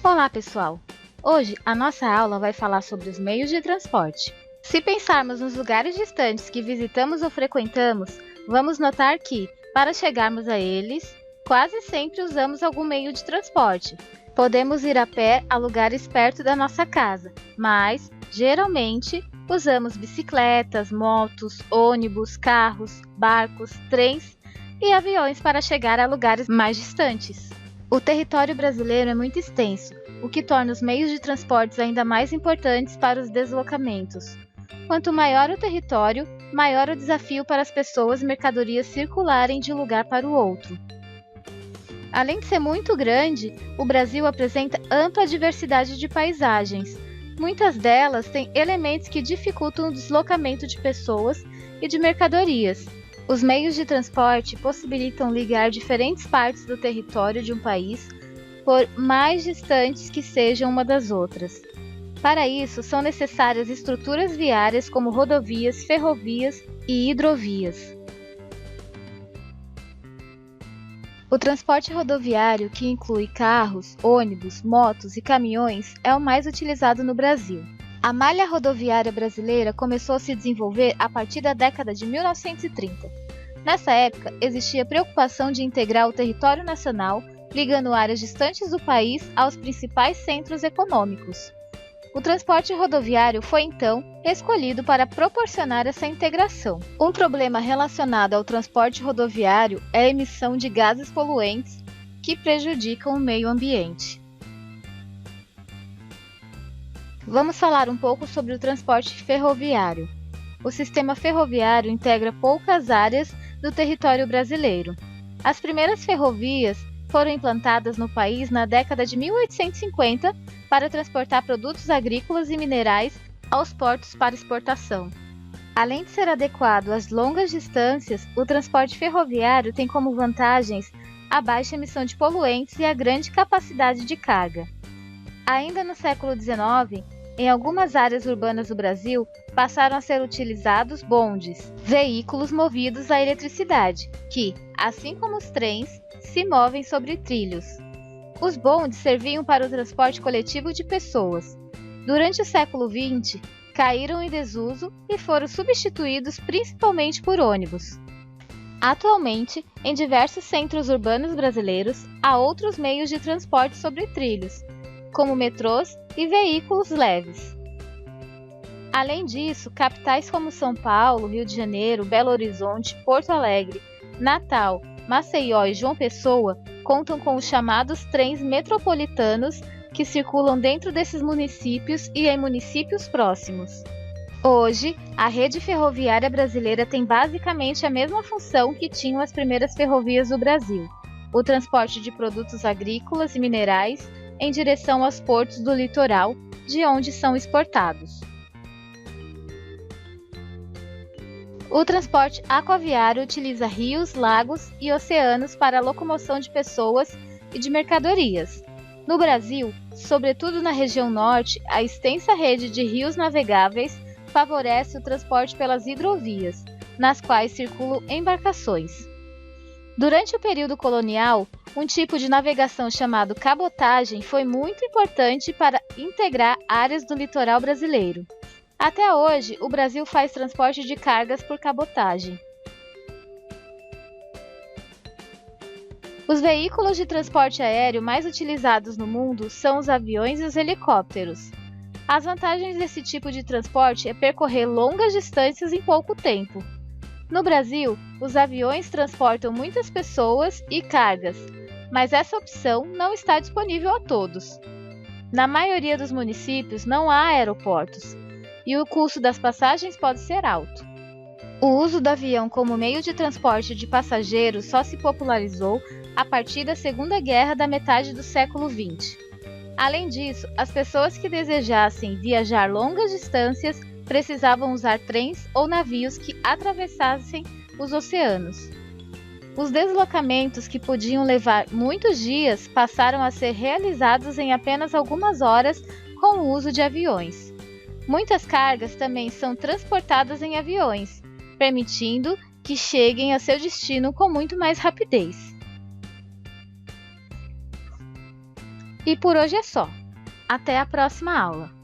Olá, pessoal! Hoje a nossa aula vai falar sobre os meios de transporte. Se pensarmos nos lugares distantes que visitamos ou frequentamos, vamos notar que, para chegarmos a eles, quase sempre usamos algum meio de transporte. Podemos ir a pé a lugares perto da nossa casa, mas, geralmente, usamos bicicletas, motos, ônibus, carros, barcos, trens e aviões para chegar a lugares mais distantes. O território brasileiro é muito extenso, o que torna os meios de transportes ainda mais importantes para os deslocamentos. Quanto maior o território, maior o desafio para as pessoas e mercadorias circularem de um lugar para o outro. Além de ser muito grande, o Brasil apresenta ampla diversidade de paisagens. Muitas delas têm elementos que dificultam o deslocamento de pessoas e de mercadorias. Os meios de transporte possibilitam ligar diferentes partes do território de um país, por mais distantes que sejam uma das outras. Para isso, são necessárias estruturas viárias como rodovias, ferrovias e hidrovias. O transporte rodoviário, que inclui carros, ônibus, motos e caminhões, é o mais utilizado no Brasil. A malha rodoviária brasileira começou a se desenvolver a partir da década de 1930. Nessa época, existia preocupação de integrar o território nacional, ligando áreas distantes do país aos principais centros econômicos. O transporte rodoviário foi, então, escolhido para proporcionar essa integração. Um problema relacionado ao transporte rodoviário é a emissão de gases poluentes que prejudicam o meio ambiente. Vamos falar um pouco sobre o transporte ferroviário. O sistema ferroviário integra poucas áreas do território brasileiro. As primeiras ferrovias foram implantadas no país na década de 1850 para transportar produtos agrícolas e minerais aos portos para exportação. Além de ser adequado às longas distâncias, o transporte ferroviário tem como vantagens a baixa emissão de poluentes e a grande capacidade de carga. Ainda no século XIX, em algumas áreas urbanas do Brasil, passaram a ser utilizados bondes, veículos movidos à eletricidade, que, assim como os trens, se movem sobre trilhos. Os bondes serviam para o transporte coletivo de pessoas. Durante o século XX, caíram em desuso e foram substituídos principalmente por ônibus. Atualmente, em diversos centros urbanos brasileiros, há outros meios de transporte sobre trilhos, como metrôs e veículos leves. Além disso, capitais como São Paulo, Rio de Janeiro, Belo Horizonte, Porto Alegre, Natal, Maceió e João Pessoa contam com os chamados trens metropolitanos que circulam dentro desses municípios e em municípios próximos. Hoje, a rede ferroviária brasileira tem basicamente a mesma função que tinham as primeiras ferrovias do Brasil: o transporte de produtos agrícolas e minerais em direção aos portos do litoral, de onde são exportados. O transporte aquaviário utiliza rios, lagos e oceanos para a locomoção de pessoas e de mercadorias. No Brasil, sobretudo na região norte, a extensa rede de rios navegáveis favorece o transporte pelas hidrovias, nas quais circulam embarcações. Durante o período colonial, um tipo de navegação chamado cabotagem foi muito importante para integrar áreas do litoral brasileiro. Até hoje, o Brasil faz transporte de cargas por cabotagem. Os veículos de transporte aéreo mais utilizados no mundo são os aviões e os helicópteros. As vantagens desse tipo de transporte é percorrer longas distâncias em pouco tempo. No Brasil, os aviões transportam muitas pessoas e cargas, mas essa opção não está disponível a todos. Na maioria dos municípios não há aeroportos, e o custo das passagens pode ser alto. O uso do avião como meio de transporte de passageiros só se popularizou a partir da Segunda Guerra da metade do século XX. Além disso, as pessoas que desejassem viajar longas distâncias precisavam usar trens ou navios que atravessassem os oceanos. Os deslocamentos que podiam levar muitos dias passaram a ser realizados em apenas algumas horas com o uso de aviões. Muitas cargas também são transportadas em aviões, permitindo que cheguem a seu destino com muito mais rapidez. E por hoje é só. Até a próxima aula!